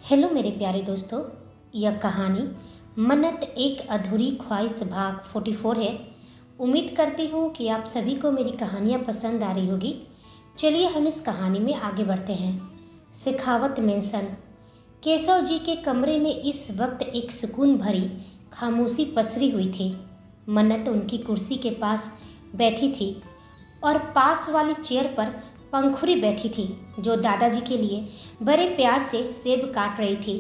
Hello मेरे प्यारे दोस्तों। यह कहानी मन्नत एक अधूरी ख्वाहिश भाग 44 है। उम्मीद करती हूँ कि आप सभी को मेरी कहानियाँ पसंद आ रही होगी। चलिए हम इस कहानी में आगे बढ़ते हैं। शेखावत मेंशन। केशव जी के कमरे में इस वक्त एक सुकून भरी खामोशी पसरी हुई थी। मन्नत उनकी कुर्सी के पास बैठी थी और पास वाली चेयर पर पंखुरी बैठी थी, जो दादाजी के लिए बड़े प्यार से सेब काट रही थी।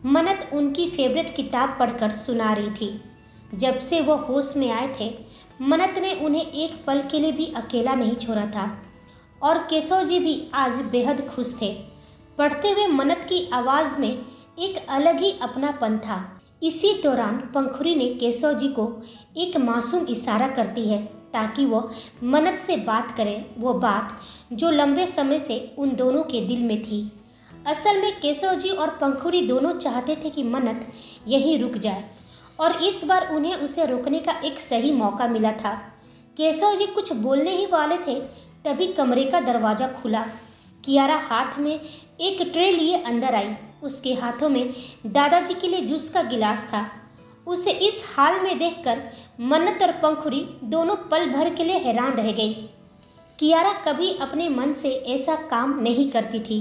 मन्नत उनकी फेवरेट किताब पढ़कर सुना रही थी। जब से वो होश में आए थे, मन्नत ने उन्हें एक पल के लिए भी अकेला नहीं छोड़ा था और केशव जी भी आज बेहद खुश थे। पढ़ते हुए मन्नत की आवाज़ में एक अलग ही अपनापन था। इसी दौरान पंखुरी ने केशव जी को एक मासूम इशारा करती है ताकि वो मन्नत से बात करें, वो बात जो लंबे समय से उन दोनों के दिल में थी। असल में केशव जी और पंखुरी दोनों चाहते थे कि मन्नत यहीं रुक जाए और इस बार उन्हें उसे रोकने का एक सही मौका मिला था। केशव जी कुछ बोलने ही वाले थे, तभी कमरे का दरवाज़ा खुला। कियारा हाथ में एक ट्रे लिए अंदर आई। उसके हाथों में दादाजी के लिए जूस का गिलास था। उसे इस हाल में देखकर मन्नत और पंखुरी दोनों पल भर के लिए हैरान रह गई। कियारा कभी अपने मन से ऐसा काम नहीं करती थी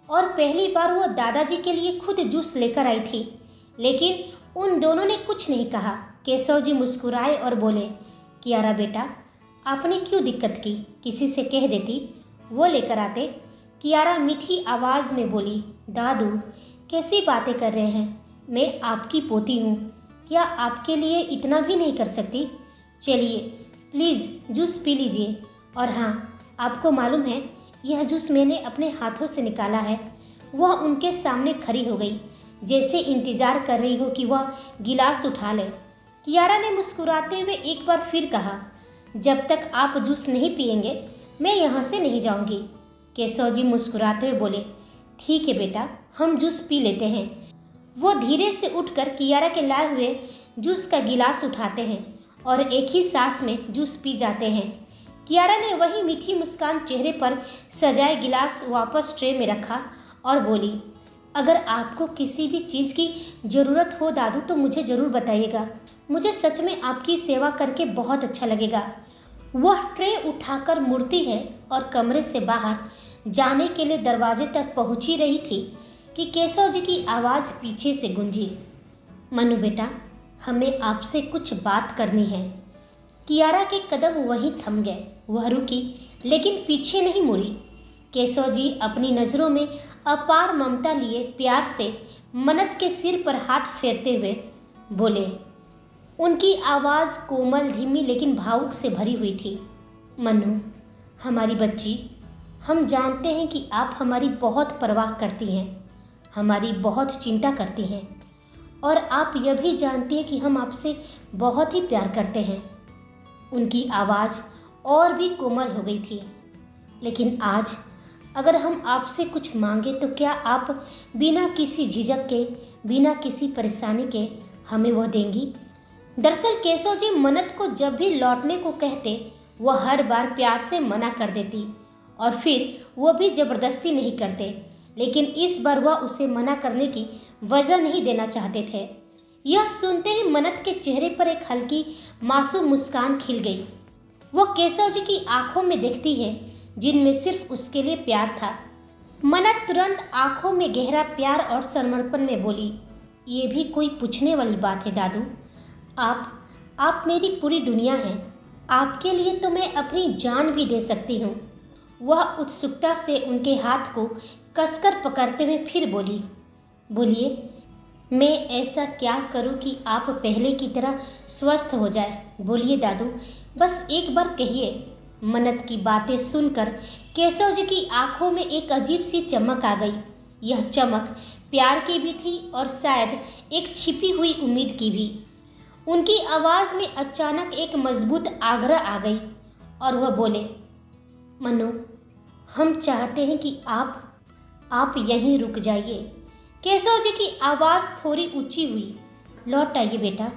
और पहली बार वो दादाजी के लिए खुद जूस लेकर आई थी, लेकिन उन दोनों ने कुछ नहीं कहा। केशव जी मुस्कुराए और बोले, कियारा बेटा, आपने क्यों दिक्कत की? किसी से कह देती, वो लेकर आते। कियारा मीठी आवाज़ में बोली, दादू कैसी बातें कर रहे हैं? मैं आपकी पोती हूँ, क्या आपके लिए इतना भी नहीं कर सकती? चलिए प्लीज़ जूस पी लीजिए। और हाँ, आपको मालूम है, यह जूस मैंने अपने हाथों से निकाला है। वह उनके सामने खड़ी हो गई, जैसे इंतजार कर रही हो कि वह गिलास उठा ले। कियारा ने मुस्कुराते हुए एक बार फिर कहा, जब तक आप जूस नहीं पिएंगे मैं यहाँ से नहीं जाऊँगी। केशव जी मुस्कुराते हुए बोले, ठीक है बेटा, हम जूस पी लेते हैं। वो धीरे से उठकर कियारा के लाए हुए जूस का गिलास उठाते हैं और एक ही सांस में जूस पी जाते हैं। कियारा ने वही मीठी मुस्कान चेहरे पर सजाए गिलास वापस ट्रे में रखा और बोली, अगर आपको किसी भी चीज़ की ज़रूरत हो दादू तो मुझे ज़रूर बताइएगा। मुझे सच में आपकी सेवा करके बहुत अच्छा लगेगा। वह ट्रे उठाकर मुड़ती है और कमरे से बाहर जाने के लिए दरवाजे तक पहुंची रही थी कि केशव जी की आवाज़ पीछे से गूंजी, मनु बेटा, हमें आपसे कुछ बात करनी है। कियारा के कदम वहीं थम गए। वह रुकी लेकिन पीछे नहीं मुड़ी। केशव जी अपनी नज़रों में अपार ममता लिए प्यार से मन्नत के सिर पर हाथ फेरते हुए बोले। उनकी आवाज़ कोमल, धीमी लेकिन भावुक से भरी हुई थी। मन्नू, हमारी बच्ची, हम जानते हैं कि आप हमारी बहुत परवाह करती हैं, हमारी बहुत चिंता करती हैं और आप यह भी जानती हैं कि हम आपसे बहुत ही प्यार करते हैं। उनकी आवाज़ और भी कोमल हो गई थी। लेकिन आज अगर हम आपसे कुछ मांगे तो क्या आप बिना किसी झिझक के, बिना किसी परेशानी के हमें वह देंगी? दरअसल केशव जी मन्नत को जब भी लौटने को कहते, वह हर बार प्यार से मना कर देती और फिर वो भी ज़बरदस्ती नहीं करते। लेकिन इस बार वह उसे मना करने की वजह नहीं देना चाहते थे। यह सुनते ही मन्नत के चेहरे पर एक हल्की मासूम मुस्कान खिल गई। वो केशव जी की आंखों में देखती है, जिनमें सिर्फ उसके लिए प्यार था। मन्नत तुरंत आंखों में गहरा प्यार और समर्पण में बोली, ये भी कोई पूछने वाली बात है दादू? आप मेरी पूरी दुनिया हैं। आपके लिए तो मैं अपनी जान भी दे सकती हूँ। वह उत्सुकता से उनके हाथ को कसकर पकड़ते हुए फिर बोली, बोलिए, मैं ऐसा क्या करूं कि आप पहले की तरह स्वस्थ हो जाए? बोलिए दादू, बस एक बार कहिए। मन्नत की बातें सुनकर केशव जी की आंखों में एक अजीब सी चमक आ गई। यह चमक प्यार की भी थी और शायद एक छिपी हुई उम्मीद की भी। उनकी आवाज़ में अचानक एक मजबूत आग्रह आ गई और वह बोले, मनु, हम चाहते हैं कि आप यहीं रुक जाइए। केशव जी की आवाज़ थोड़ी ऊंची हुई, लौट आइए बेटा,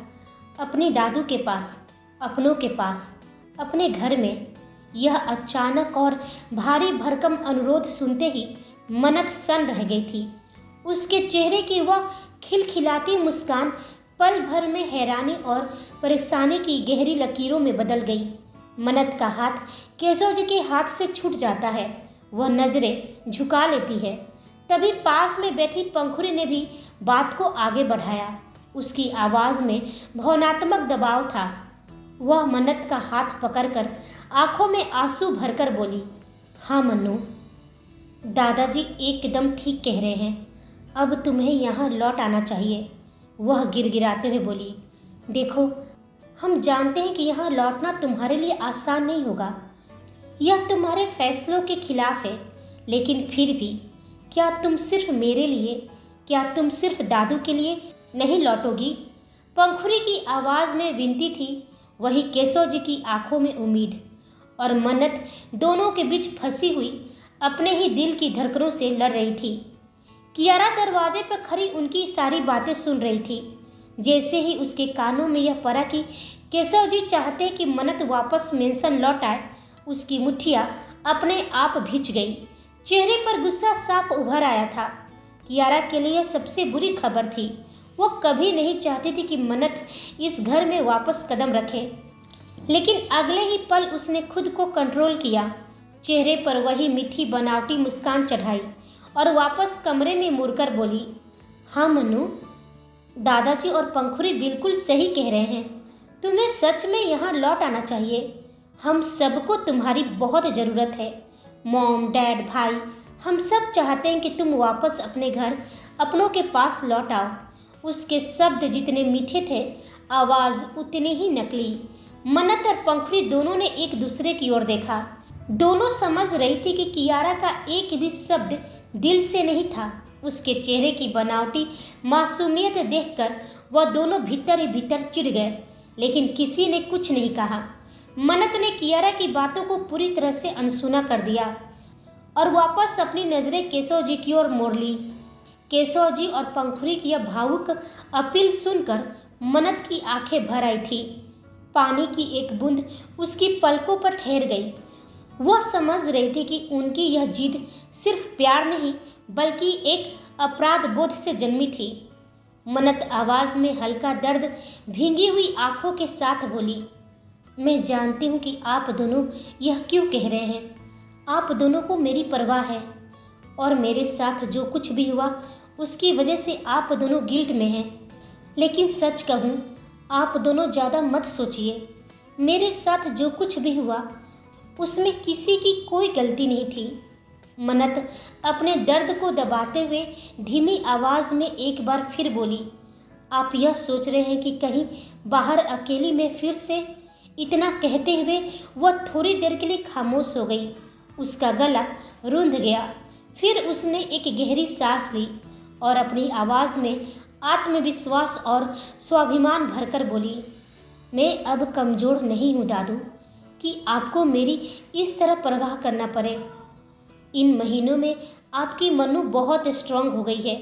अपने दादू के पास, अपनों के पास, अपने घर में। यह अचानक और भारी भरकम अनुरोध सुनते ही मन्नत सन्न रह गई थी। उसके चेहरे की वह खिलखिलाती मुस्कान पल भर में हैरानी और परेशानी की गहरी लकीरों में बदल गई। मन्नत का हाथ केशव जी के हाथ से छूट जाता है। वह नजरें झुका लेती है। तभी पास में बैठी पंखुड़ी ने भी बात को आगे बढ़ाया। उसकी आवाज में भावनात्मक दबाव था। वह मन्नत का हाथ पकड़कर आंखों में आंसू भरकर बोली, हाँ मन्नू, दादाजी एकदम ठीक कह रहे हैं। अब तुम्हें यहाँ लौट आना चाहिए। वह गिड़गिड़ाते हुए बोली, देखो, हम जानते हैं कि यहाँ लौटना तुम्हारे लिए आसान नहीं होगा। यह तुम्हारे फैसलों के खिलाफ है, लेकिन फिर भी क्या तुम सिर्फ मेरे लिए, क्या तुम सिर्फ दादू के लिए नहीं लौटोगी? पंखुड़ी की आवाज़ में विनती थी, वही केशव जी की आंखों में उम्मीद। और मन्नत दोनों के बीच फंसी हुई अपने ही दिल की धड़कनों से लड़ रही थी। कियारा दरवाजे पर खड़ी उनकी सारी बातें सुन रही थी। जैसे ही उसके कानों में यह पड़ा कि केशव जी चाहते कि मन्नत वापस मेंशन लौट आए, उसकी मुट्ठियाँ अपने आप भींच गई। चेहरे पर गुस्सा साफ उभर आया था। कियारा के लिए सबसे बुरी खबर थी। वो कभी नहीं चाहती थी कि मन्नत इस घर में वापस कदम रखे, लेकिन अगले ही पल उसने खुद को कंट्रोल किया। चेहरे पर वही मीठी बनावटी मुस्कान चढ़ाई और वापस कमरे में मुड़कर बोली, हाँ मन्नू, दादाजी और पंखुड़ी बिल्कुल सही कह रहे हैं। तुम्हें सच में यहाँ लौट आना चाहिए। हम सबको तुम्हारी बहुत ज़रूरत है। मॉम, डैड, भाई, हम सब चाहते हैं कि तुम वापस अपने घर, अपनों के पास लौट आओ। उसके शब्द जितने मीठे थे, आवाज़ उतनी ही नकली। मन्नत और पंखुड़ी दोनों ने एक दूसरे की ओर देखा। दोनों समझ रही थी कि कियारा का एक भी शब्द दिल से नहीं था। उसके चेहरे की बनावटी मासूमियत देखकर वह दोनों भीतर ही भीतर चिढ़ गए, लेकिन किसी ने कुछ नहीं कहा। मन्नत ने कियारा की बातों को पूरी तरह से अनसुना कर दिया और वापस अपनी नज़रें केशव जी की ओर मोड़ ली। केशव जी और पंखुड़ी की यह भावुक अपील सुनकर मन्नत की आंखें भर आई थी। पानी की एक बूंद उसकी पलकों पर ठहर गई। वह समझ रही थी कि उनकी यह जिद सिर्फ प्यार नहीं, बल्कि एक अपराध बोध से जन्मी थी। मन्नत आवाज़ में हल्का दर्द भींगी हुई आंखों के साथ बोली, मैं जानती हूँ कि आप दोनों यह क्यों कह रहे हैं। आप दोनों को मेरी परवाह है और मेरे साथ जो कुछ भी हुआ उसकी वजह से आप दोनों गिल्ट में हैं। लेकिन सच कहूँ, आप दोनों ज़्यादा मत सोचिए। मेरे साथ जो कुछ भी हुआ उसमें किसी की कोई गलती नहीं थी। मन्नत अपने दर्द को दबाते हुए धीमी आवाज़ में एक बार फिर बोली, आप यह सोच रहे हैं कि कहीं बाहर अकेली में फिर से? इतना कहते हुए वह थोड़ी देर के लिए खामोश हो गई। उसका गला रुंध गया। फिर उसने एक गहरी सांस ली और अपनी आवाज़ में आत्मविश्वास और स्वाभिमान भरकर बोली, मैं अब कमज़ोर नहीं हूँ दादू कि आपको मेरी इस तरह परवाह करना पड़े। इन महीनों में आपकी मन्नू बहुत स्ट्रांग हो गई है,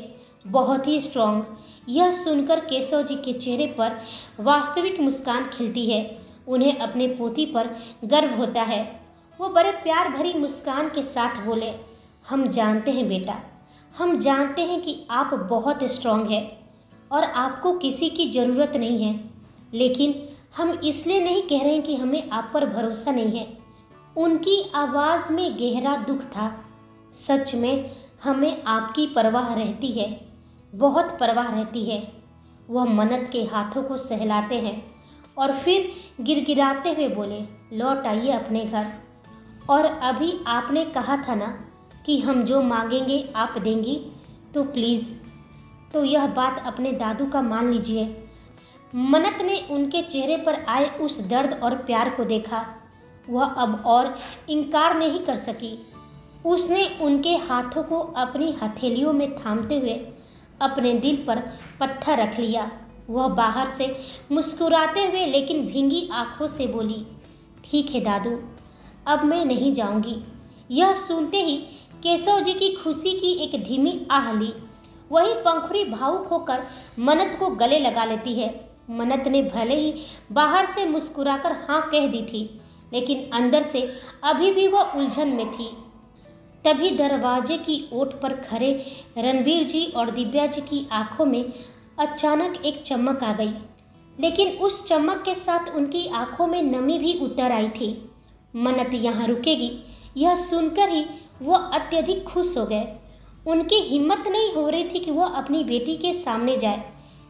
बहुत ही स्ट्रांग। यह सुनकर केशव जी के चेहरे पर वास्तविक मुस्कान खिलती है। उन्हें अपने पोती पर गर्व होता है। वो बड़े प्यार भरी मुस्कान के साथ बोले, हम जानते हैं बेटा, हम जानते हैं कि आप बहुत स्ट्रांग हैं और आपको किसी की ज़रूरत नहीं है, लेकिन हम इसलिए नहीं कह रहे हैं कि हमें आप पर भरोसा नहीं है। उनकी आवाज़ में गहरा दुख था। सच में हमें आपकी परवाह रहती है, बहुत परवाह रहती है। वह मन्नत के हाथों को सहलाते हैं और फिर गिड़गिड़ाते हुए बोले, लौट आइए अपने घर। और अभी आपने कहा था ना कि हम जो मांगेंगे आप देंगी, तो प्लीज़, तो यह बात अपने दादू का मान लीजिए। मन्नत ने उनके चेहरे पर आए उस दर्द और प्यार को देखा। वह अब और इनकार नहीं कर सकी। उसने उनके हाथों को अपनी हथेलियों में थामते हुए अपने दिल पर पत्थर रख लिया। वह बाहर से मुस्कुराते हुए लेकिन भींगी आंखों से बोली, ठीक है दादू, अब मैं नहीं जाऊंगी। यह सुनते ही केशव जी की खुशी की एक धीमी आह ली। वही पंखुड़ी भावुक होकर मन्नत को गले लगा लेती है। मन्नत ने भले ही बाहर से मुस्कुराकर हाँ कह दी थी, लेकिन अंदर से अभी भी वह उलझन में थी। तभी दरवाजे की ओट पर खड़े रणवीर जी और दिव्या जी की आंखों में अचानक एक चमक आ गई, लेकिन उस चमक के साथ उनकी आंखों में नमी भी उतर आई थी। मन्नत यहाँ रुकेगी, यह सुनकर ही वो अत्यधिक खुश हो गए। उनकी हिम्मत नहीं हो रही थी कि वो अपनी बेटी के सामने जाए,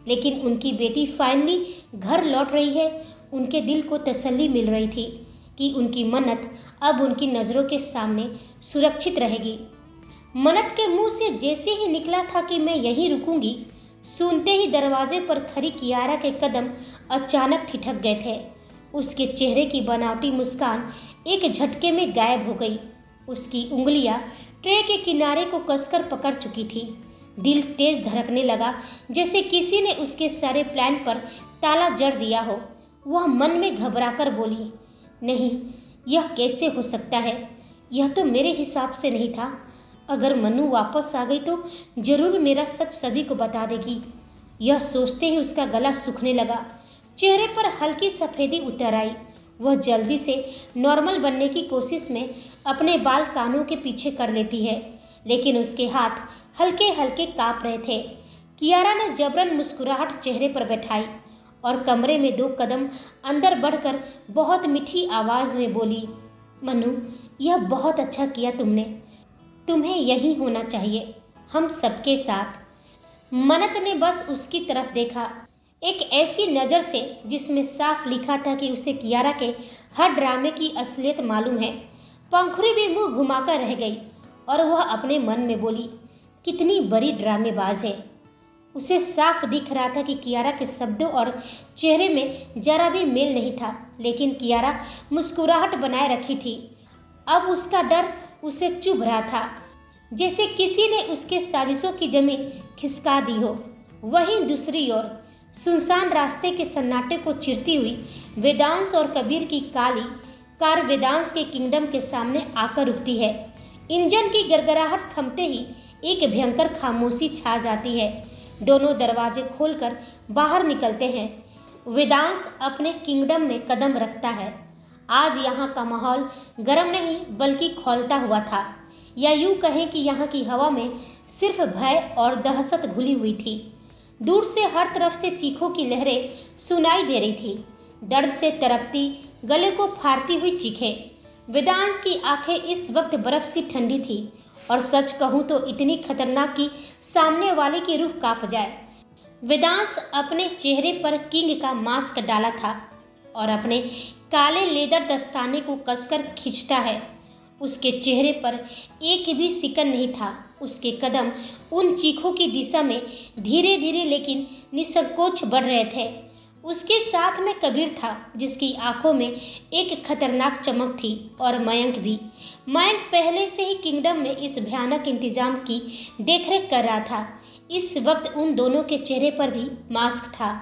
लेकिन उनकी बेटी फाइनली घर लौट रही है। उनके दिल को तसल्ली मिल रही थी कि उनकी मन्नत अब उनकी नज़रों के सामने सुरक्षित रहेगी। मन्नत के मुंह से जैसे ही निकला था कि मैं यहीं रुकूंगी, सुनते ही दरवाजे पर खड़ी कियारा के कदम अचानक ठिठक गए थे। उसके चेहरे की बनावटी मुस्कान एक झटके में गायब हो गई। उसकी उंगलियां ट्रे के किनारे को कसकर पकड़ चुकी थी। दिल तेज धड़कने लगा, जैसे किसी ने उसके सारे प्लान पर ताला जड़ दिया हो। वह मन में घबराकर बोली, नहीं, यह कैसे हो सकता है? यह तो मेरे हिसाब से नहीं था। अगर मनु वापस आ गई तो जरूर मेरा सच सभी को बता देगी। यह सोचते ही उसका गला सूखने लगा, चेहरे पर हल्की सफेदी उतर आई। वह जल्दी से नॉर्मल बनने की कोशिश में अपने बाल कानों के पीछे कर लेती है, लेकिन उसके हाथ हल्के हल्के कांप रहे थे। कियारा ने जबरन मुस्कुराहट चेहरे पर बैठाई और कमरे में 2 कदम अंदर बढ़कर बहुत मीठी आवाज में बोली, मनु, यह बहुत अच्छा किया तुमने। तुम्हें यही होना चाहिए, हम सबके साथ। मन्नत ने बस उसकी तरफ देखा, एक ऐसी नज़र से जिसमें साफ लिखा था कि उसे कियारा के हर ड्रामे की असलियत मालूम है। पंखुड़ी भी मुंह घुमाकर रह गई और वह अपने मन में बोली, कितनी बड़ी ड्रामेबाज है। उसे साफ दिख रहा था कि कियारा के शब्दों और चेहरे में जरा भी मेल नहीं था, लेकिन कियारा मुस्कुराहट बनाए रखी थी। अब उसका डर उसे चुभ रहा था, जैसे किसी ने उसके साजिशों की जमीन खिसका दी हो। वहीं दूसरी ओर सुनसान रास्ते के सन्नाटे को चिरती हुई वेदांश और कबीर की काली कार वेदांश के किंगडम के सामने आकर रुकती है। इंजन की गड़गड़ाहट थमते ही एक भयंकर खामोशी छा जाती है। दोनों दरवाजे खोलकर बाहर निकलते हैं। वेदांश अपने किंगडम में कदम रखता है। आज यहाँ का माहौल गर्म नहीं बल्कि खौलता हुआ था, या यूं कहें कि यहाँ की हवा में सिर्फ भय और दहशत घुली हुई थी। दूर से हर तरफ से चीखों की लहरें सुनाई दे रही थी, दर्द से तड़पती, गले को फाड़ती हुई चीखें। वेदांश की आंखें इस वक्त बर्फ सी ठंडी थी और सच कहूँ तो इतनी खतरनाक कि सामने वाले की रूह कांप जाए। वेदांश अपने चेहरे पर किंग का मास्क डाला था और अपने काले लेदर दस्ताने को कसकर खींचता है। उसके चेहरे पर एक भी सिकन नहीं था। उसके कदम उन चीखों की दिशा में धीरे धीरे लेकिन निसंकोच बढ़ रहे थे। उसके साथ में कबीर था, जिसकी आंखों में एक खतरनाक चमक थी, और मयंक भी। मयंक पहले से ही किंगडम में इस भयानक इंतजाम की देखरेख कर रहा था। इस वक्त उन दोनों के चेहरे पर भी मास्क था।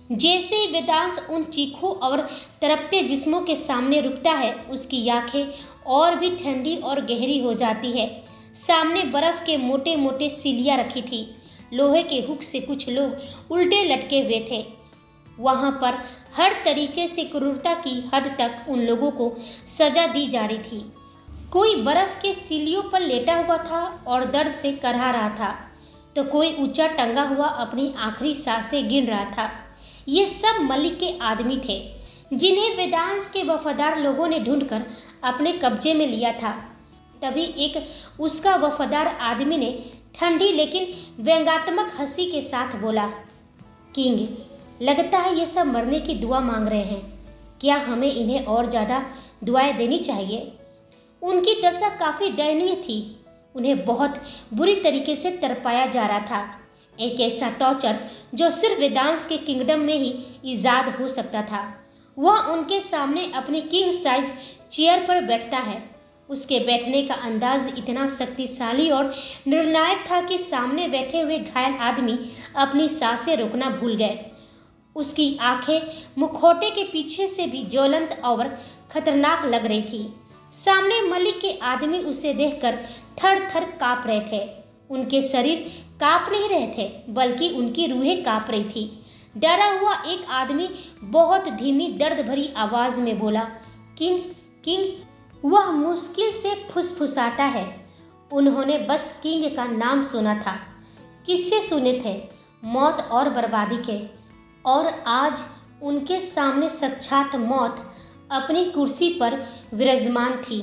जैसे ही वेदांश उन चीखों और तड़पते जिस्मों के सामने रुकता है, उसकी आंखें और भी ठंडी और गहरी हो जाती है। सामने बर्फ के मोटे मोटे सिलियां रखी थी। लोहे के हुक से कुछ लोग उल्टे लटके हुए थे। वहां पर हर तरीके से क्रूरता की हद तक उन लोगों को सजा दी जा रही थी। कोई बर्फ के सिलियों पर लेटा हुआ था और दर्द से करहा रहा था, तो कोई ऊंचा टंगा हुआ अपनी आखिरी सांसें गिन रहा था। ये सब मलिक के आदमी थे, जिन्हें वेदांश के वफादार लोगों ने ढूंढकर अपने कब्जे में लिया था। तभी एक उसका वफादार आदमी ने ठंडी लेकिन व्यंग्यात्मक हंसी के साथ बोला, किंग, लगता है ये सब मरने की दुआ मांग रहे हैं। क्या हमें इन्हें और ज़्यादा दुआएं देनी चाहिए? उनकी दशा काफ़ी दयनीय थी। उन्हें बहुत बुरी तरीके से तड़पाया जा रहा था। एक ऐसा टॉर्चर जो सिर्फ वेदांश के किंगडम में ही ईजाद हो सकता था। वह उनके सामने अपनी किंग साइज चेयर पर बैठता है। उसके बैठने का अंदाज इतना शक्तिशाली और निर्णायक था कि सामने बैठे हुए घायल आदमी अपनी सांसें रोकना भूल गए। उसकी आंखें मुखौटे के पीछे से भी ज्वलंत और खतरनाक लग रही थी। सामने मलिक के आदमी उसे देखकर थर थर काँप रहे थे। उनके शरीर काँप नहीं रहे थे, बल्कि उनकी रूहें काँप रही थी। डरा हुआ एक आदमी बहुत धीमी दर्द भरी आवाज में बोला, किंग, किंग। वह मुश्किल से फुसफुसाता है, उन्होंने बस किंग का नाम सुना था, किस्से सुने थे मौत और बर्बादी के, और आज उनके सामने साक्षात मौत अपनी कुर्सी पर विराजमान थी।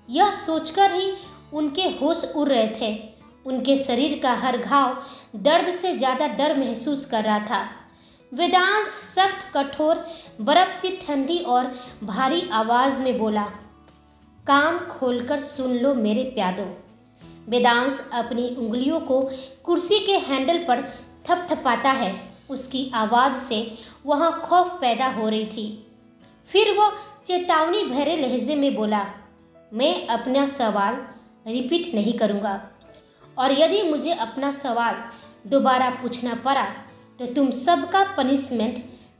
यह सोचकर ही उनके होश उड़ रहे थे। उनके शरीर का हर घाव दर्द से ज़्यादा डर महसूस कर रहा था। वेदांश सख्त, कठोर, बर्फ सी ठंडी और भारी आवाज में बोला, कान खोलकर सुन लो मेरे प्यादों। वेदांश अपनी उंगलियों को कुर्सी के हैंडल पर थपथपाता है। उसकी आवाज से वहां खौफ पैदा हो रही थी। फिर वो चेतावनी भरे लहजे में बोला, मैं अपना सवाल रिपीट नहीं करूंगा, और यदि मुझे अपना सवाल दोबारा पूछना पड़ा तो तुम सबका पनिशमेंट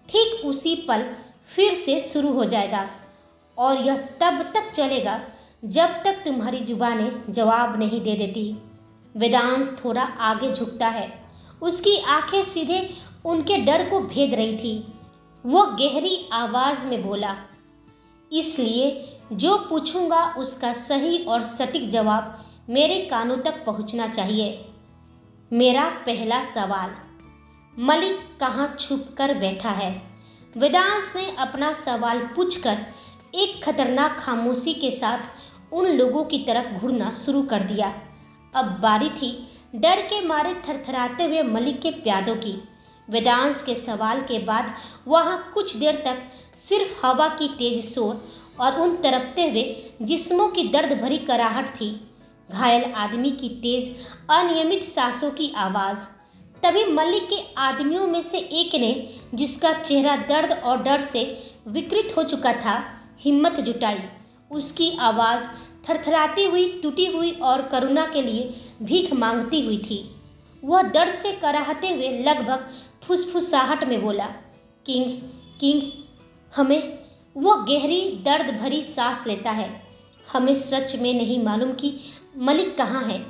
ठीक उसी पल फिर से शुरू हो जाएगा, और यह तब तक चलेगा जब तक तुम्हारी जुबानें जवाब नहीं दे देती। वेदांश थोड़ा आगे झुकता है। उसकी आंखें सीधे उनके डर को भेद रही थी। वो गहरी आवाज में बोला, इसलिए जो पूछूंगा उसका सही और सटीक जवाब मेरे कानों तक पहुंचना चाहिए। मेरा पहला सवाल, मलिक कहाँ छुप कर बैठा है? वेदांश ने अपना सवाल पूछकर एक खतरनाक खामोशी के साथ उन लोगों की तरफ घूरना शुरू कर दिया। अब बारी थी डर के मारे थरथराते हुए मलिक के प्यादों की। वेदांश के सवाल के बाद वहां कुछ देर तक सिर्फ हवा की तेज शोर और उन तड़पते हुए जिस्मों की दर्द भरी कराहट थी। घायल आदमी की तेज अनियमित सांसों की आवाज। तभी मलिक के आदमियों में से एक ने, जिसका चेहरा दर्द और डर से विकृत हो चुका था, हिम्मत जुटाई। उसकी आवाज थरथराती हुई, टूटी हुई और करुणा के लिए भीख मांगती हुई थी। वह दर्द से कराहते हुए लगभग फुसफुसाहट में बोला, किंग, किंग, हमें। वो गहरी दर्द भरी सांस लेता है। हमें सच में नहीं मालूम कि मलिक कहाँ है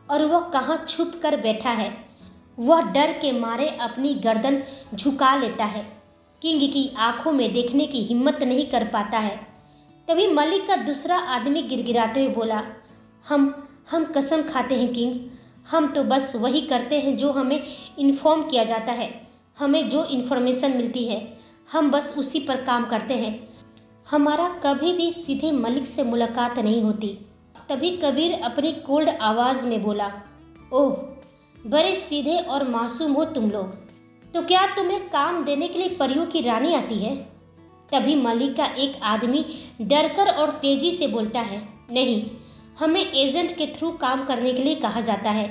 और वह कहाँ छुप कर बैठा है। वह डर के मारे अपनी गर्दन झुका लेता है, किंग की आंखों में देखने की हिम्मत नहीं कर पाता है। तभी मलिक का दूसरा आदमी गिड़गिड़ाते हुए बोला, हम कसम खाते हैं किंग, हम तो बस वही करते हैं जो हमें इन्फॉर्म किया जाता है। हमें जो इन्फॉर्मेशन मिलती है हम बस उसी पर काम करते हैं। हमारा कभी भी सीधे मलिक से मुलाकात नहीं होती। तभी कबीर अपनी कोल्ड आवाज़ में बोला, ओह, बड़े सीधे और मासूम हो तुम लोग। तो क्या तुम्हें काम देने के लिए परियों की रानी आती है? तभी मलिक का एक आदमी डरकर और तेजी से बोलता है, नहीं, हमें एजेंट के थ्रू काम करने के लिए कहा जाता है।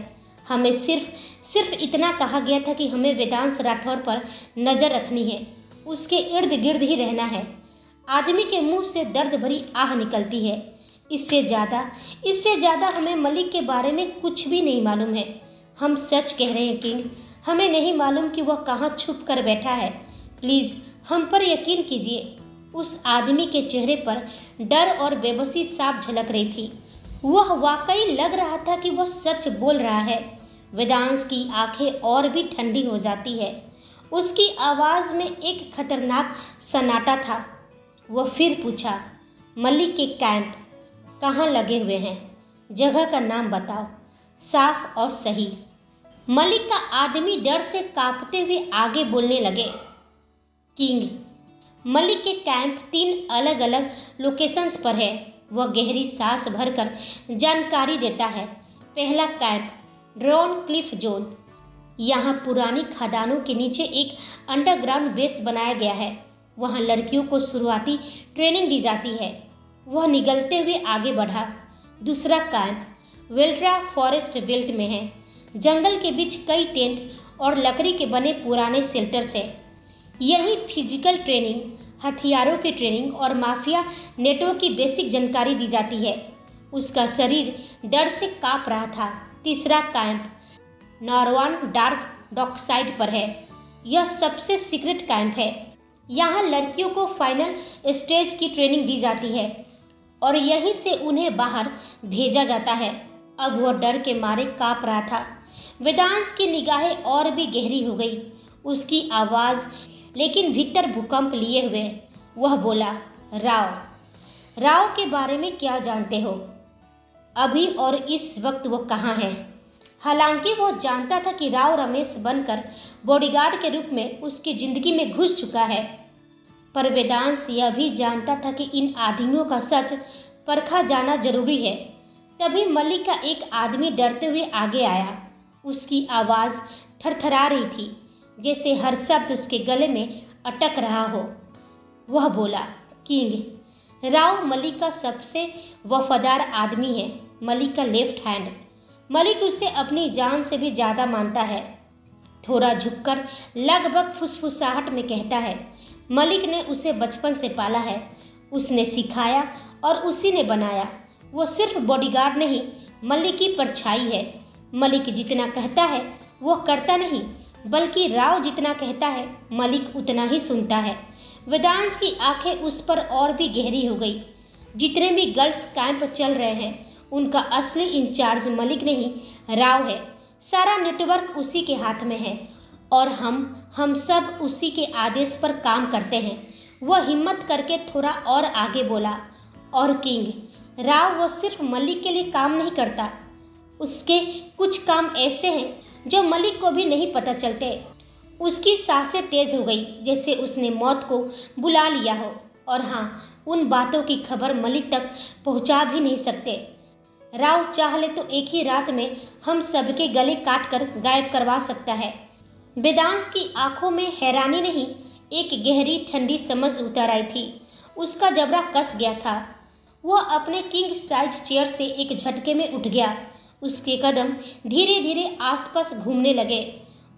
हमें सिर्फ इतना कहा गया था कि हमें वेदांश राठौर पर नज़र रखनी है, उसके इर्द गिर्द ही रहना है। आदमी के मुंह से दर्द भरी आह निकलती है। इससे ज़्यादा हमें मलिक के बारे में कुछ भी नहीं मालूम है। हम सच कह रहे हैं किंग, हमें नहीं मालूम कि वह कहाँ छुप कर बैठा है। प्लीज़ हम पर यकीन कीजिए। उस आदमी के चेहरे पर डर और बेबसी साफ झलक रही थी। वह वाकई लग रहा था कि वह सच बोल रहा है। वेदांश की आंखें और भी ठंडी हो जाती है। उसकी आवाज़ में एक खतरनाक सन्नाटा था। वह फिर पूछा, मलिक के कैंप कहाँ लगे हुए हैं? जगह का नाम बताओ, साफ और सही। मलिक का आदमी डर से कांपते हुए आगे बोलने लगे, किंग, मलिक के कैंप 3 अलग अलग लोकेशंस पर है। वह गहरी सांस भरकर जानकारी देता है। पहला कैंप ड्रोन क्लिफ जोन। यहाँ पुरानी खदानों के नीचे एक अंडरग्राउंड बेस बनाया गया है। वहाँ लड़कियों को शुरुआती ट्रेनिंग दी जाती है। वह निगलते हुए आगे बढ़ा। दूसरा कैंप वेल्ट्रा फॉरेस्ट बेल्ट में है। जंगल के बीच कई टेंट और लकड़ी के बने पुराने शेल्टर्स है। यही फिजिकल ट्रेनिंग, हथियारों की ट्रेनिंग और माफिया नेटवर्क की बेसिक जानकारी दी जाती है। उसका शरीर डर से कांप रहा था। तीसरा कैंप नॉरवान डार्क डॉकसाइड पर है। यह सबसे सीक्रेट कैंप है। यहाँ लड़कियों को फाइनल स्टेज की ट्रेनिंग दी जाती है और यहीं से उन्हें बाहर भेजा जाता है। अब वह डर के मारे कांप रहा था। वेदांश की निगाहें और भी गहरी हो गई। उसकी आवाज़ लेकिन भीतर भूकंप लिए हुए। वह बोला, राव के बारे में क्या जानते हो? अभी और इस वक्त वो कहाँ है। हालांकि वो जानता था कि राव रमेश बनकर बॉडीगार्ड के रूप में उसकी जिंदगी में घुस चुका है, पर वेदांश यह भी जानता था कि इन आदमियों का सच परखा जाना जरूरी है। तभी मलिक का एक आदमी डरते हुए आगे आया। उसकी आवाज़ थरथरा रही थी, जैसे हर शब्द उसके गले में अटक रहा हो। वह बोला, किंग। राव मलिक का सबसे वफादार आदमी है, मलिक का लेफ्ट हैंड। मलिक उसे अपनी जान से भी ज़्यादा मानता है। थोड़ा झुककर लगभग फुसफुसाहट में कहता है, मलिक ने उसे बचपन से पाला है, उसने सिखाया और उसी ने बनाया। वो सिर्फ बॉडीगार्ड नहीं, मलिक की परछाई है। मलिक जितना कहता है वो करता नहीं, बल्कि राव जितना कहता है मलिक उतना ही सुनता है। वेदांश की आंखें उस पर और भी गहरी हो गई। जितने भी गर्ल्स कैंप चल रहे हैं उनका असली इंचार्ज मलिक नहीं, राव है। सारा नेटवर्क उसी के हाथ में है और हम सब उसी के आदेश पर काम करते हैं। वह हिम्मत करके थोड़ा और आगे बोला, और किंग, राव वो सिर्फ मलिक के लिए काम नहीं करता, उसके कुछ काम ऐसे हैं जो मलिक को भी नहीं पता चलते। उसकी सांसें तेज हो गई, जैसे उसने मौत को बुला लिया हो। और हाँ, उन बातों की खबर मलिक तक पहुंचा भी नहीं सकते। राव चाह ले तो एक ही रात में हम सबके गले काट कर गायब करवा सकता है। वेदांश की आंखों में हैरानी नहीं, एक गहरी ठंडी समझ उतर आई थी। उसका जबड़ा कस गया था। वह अपने किंग साइज चेयर से एक झटके में उठ गया। उसके कदम धीरे धीरे आसपास घूमने लगे।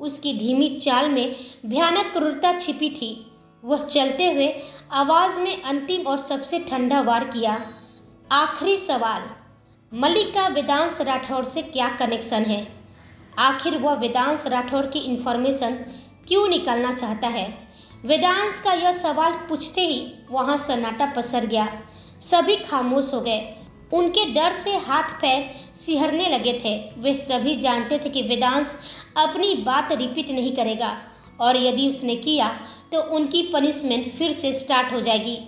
उसकी धीमी चाल में भयानक क्रूरता छिपी थी। वह चलते हुए आवाज में अंतिम और सबसे ठंडा वार किया, आखिरी सवाल, मलिक का वेदांश राठौर से क्या कनेक्शन है? आखिर वह वेदांश राठौर की इन्फॉर्मेशन क्यों निकालना चाहता है? वेदांश का यह सवाल पूछते ही वहां सन्नाटा पसर गया। सभी खामोश हो गए। उनके डर से हाथ पैर सिहरने लगे थे। वे सभी जानते थे कि वेदांश अपनी बात रिपीट नहीं करेगा, और यदि उसने किया तो उनकी पनिशमेंट फिर से स्टार्ट हो जाएगी।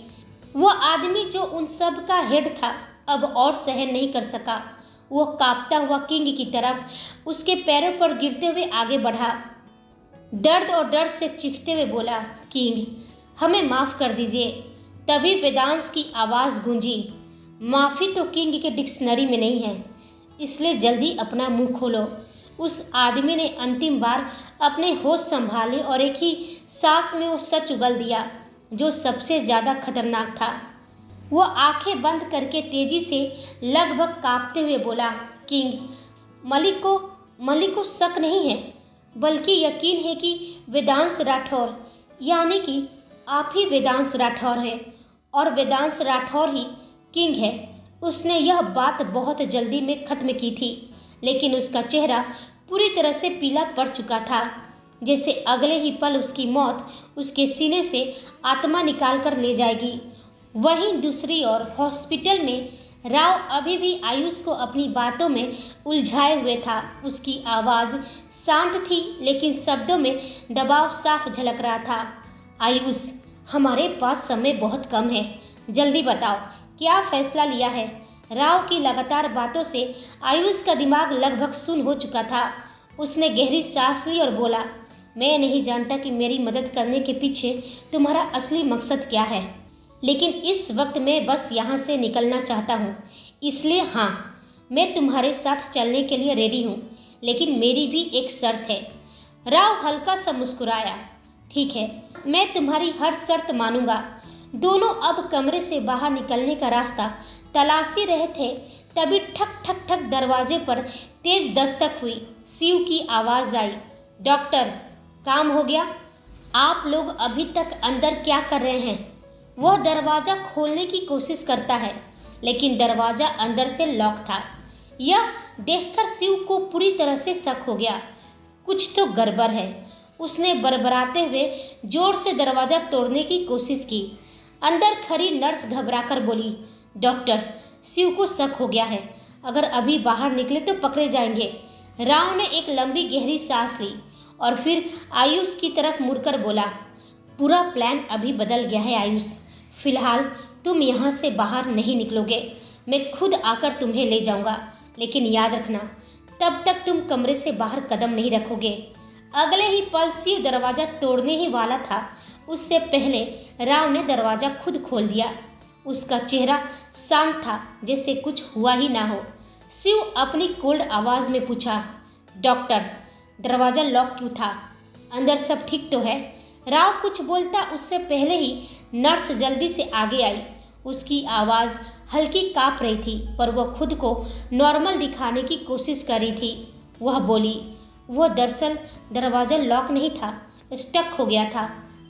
वह आदमी जो उन सब का हेड था अब और सहन नहीं कर सका। वो कांपता हुआ किंग की तरफ उसके पैरों पर गिरते हुए आगे बढ़ा। दर्द और डर से चीखते हुए बोला, किंग, हमें माफ़ कर दीजिए। तभी वेदांश की आवाज़ गूंजी, माफ़ी तो किंग के डिक्शनरी में नहीं है, इसलिए जल्दी अपना मुंह खोलो। उस आदमी ने अंतिम बार अपने होश संभाले और एक ही सांस में वो सच उगल दिया जो सबसे ज़्यादा खतरनाक था। वो आंखें बंद करके तेजी से लगभग कांपते हुए बोला, किंग, मलिक को शक नहीं है, बल्कि यकीन है कि वेदांश राठौर, यानी कि आप ही वेदांश राठौर है और वेदांश राठौर ही किंग है। उसने यह बात बहुत जल्दी में ख़त्म की थी, लेकिन उसका चेहरा पूरी तरह से पीला पड़ चुका था, जैसे अगले ही पल उसकी मौत उसके सीने से आत्मा निकाल कर ले जाएगी। वहीं दूसरी ओर हॉस्पिटल में राव अभी भी आयुष को अपनी बातों में उलझाए हुए था। उसकी आवाज़ शांत थी, लेकिन शब्दों में दबाव साफ झलक रहा था। आयुष, हमारे पास समय बहुत कम है, जल्दी बताओ क्या फैसला लिया है? राव की लगातार बातों से आयुष का दिमाग लगभग सुन्न हो चुका था। उसने गहरी सांस ली और बोला, मैं नहीं जानता कि मेरी मदद करने के पीछे तुम्हारा असली मकसद क्या है, लेकिन इस वक्त मैं बस यहाँ से निकलना चाहता हूँ। इसलिए हाँ, मैं तुम्हारे साथ चलने के लिए रेडी हूँ, लेकिन मेरी भी एक शर्त है। राव हल्का सा मुस्कुराया, ठीक है, मैं तुम्हारी हर शर्त मानूंगा। दोनों अब कमरे से बाहर निकलने का रास्ता तलाशी रहे थे, तभी ठक ठक ठक दरवाजे पर तेज दस्तक हुई। शिव की आवाज़ आई, डॉक्टर, काम हो गया? आप लोग अभी तक अंदर क्या कर रहे हैं? वह दरवाज़ा खोलने की कोशिश करता है, लेकिन दरवाज़ा अंदर से लॉक था। यह देखकर शिव को पूरी तरह से शक हो गया। कुछ तो गड़बड़ है। उसने बड़बड़ाते हुए जोर से दरवाज़ा तोड़ने की कोशिश की। अंदर खड़ी नर्स घबराकर बोली, डॉक्टर, शिव को शक हो गया है, अगर अभी बाहर निकले तो पकड़े जाएंगे। राव ने एक लंबी गहरी सांस ली और फिर आयुष की तरफ मुड़कर बोला, पूरा प्लान अभी बदल गया है आयुष। फिलहाल तुम यहाँ से बाहर नहीं निकलोगे। मैं खुद आकर तुम्हें ले जाऊंगा, लेकिन याद रखना तब तक तुम कमरे से बाहर कदम नहीं रखोगे। अगले ही पल शिव दरवाजा तोड़ने ही वाला था, उससे पहले राव ने दरवाजा खुद खोल दिया। उसका चेहरा शांत था, जैसे कुछ हुआ ही ना हो। शिव अपनी कोल्ड आवाज में पूछा, डॉक्टर, दरवाजा लॉक क्यों था? अंदर सब ठीक तो है? राव कुछ बोलता उससे पहले ही नर्स जल्दी से आगे आई। उसकी आवाज़ हल्की काँप रही थी, पर वह खुद को नॉर्मल दिखाने की कोशिश कर रही थी। वह बोली, वह दरअसल दरवाज़ा लॉक नहीं था, स्टक हो गया था।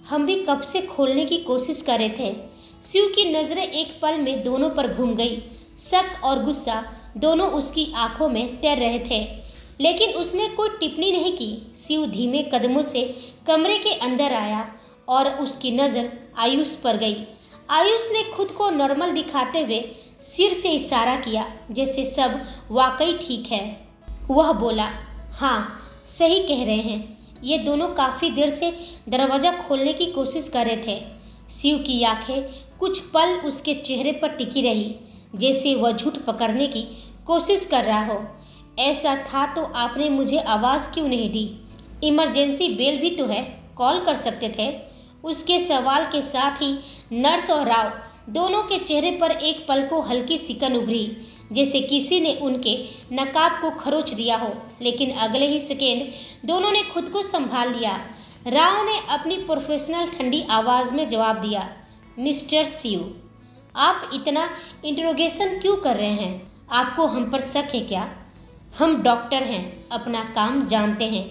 हम भी कब से खोलने की कोशिश कर रहे थे। शिव की नज़रें एक पल में दोनों पर घूम गई। शक और गुस्सा दोनों उसकी आंखों में तैर रहे थे, लेकिन उसने कोई टिप्पणी नहीं की। शिव धीमे कदमों से कमरे के अंदर आया और उसकी नज़र आयुष पर गई। आयुष ने खुद को नॉर्मल दिखाते हुए सिर से इशारा किया, जैसे सब वाकई ठीक है। वह बोला, हाँ सही कह रहे हैं, ये दोनों काफ़ी देर से दरवाज़ा खोलने की कोशिश कर रहे थे। शिव की आंखें कुछ पल उसके चेहरे पर टिकी रही, जैसे वह झूठ पकड़ने की कोशिश कर रहा हो। ऐसा था तो आपने मुझे आवाज़ क्यों नहीं दी? इमरजेंसी बेल भी तो है, कॉल कर सकते थे। उसके सवाल के साथ ही नर्स और राव दोनों के चेहरे पर एक पल को हल्की सिकन उभरी, जैसे किसी ने उनके नकाब को खरोच दिया हो। लेकिन अगले ही सेकेंड दोनों ने खुद को संभाल लिया। राव ने अपनी प्रोफेशनल ठंडी आवाज़ में जवाब दिया, मिस्टर शिव, आप इतना इंट्रोगेशन क्यों कर रहे हैं? आपको हम पर शक है क्या? हम डॉक्टर हैं, अपना काम जानते हैं।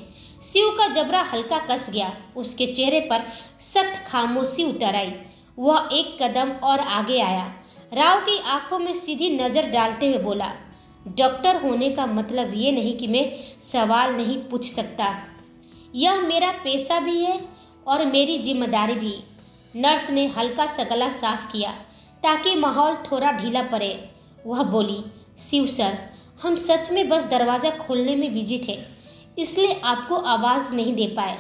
शिव का जबड़ा हल्का कस गया। उसके चेहरे पर सख्त खामोशी उतर आई। वह एक कदम और आगे आया। राव की आंखों में सीधी नज़र डालते हुए बोला, डॉक्टर होने का मतलब ये नहीं कि मैं सवाल नहीं पूछ सकता। यह मेरा पेशा भी है और मेरी जिम्मेदारी भी। नर्स ने हल्का सा गला साफ किया ताकि माहौल थोड़ा ढीला पड़े। वह बोली, शिव सर, हम सच में बस दरवाज़ा खोलने में बिजी थे, इसलिए आपको आवाज़ नहीं दे पाए।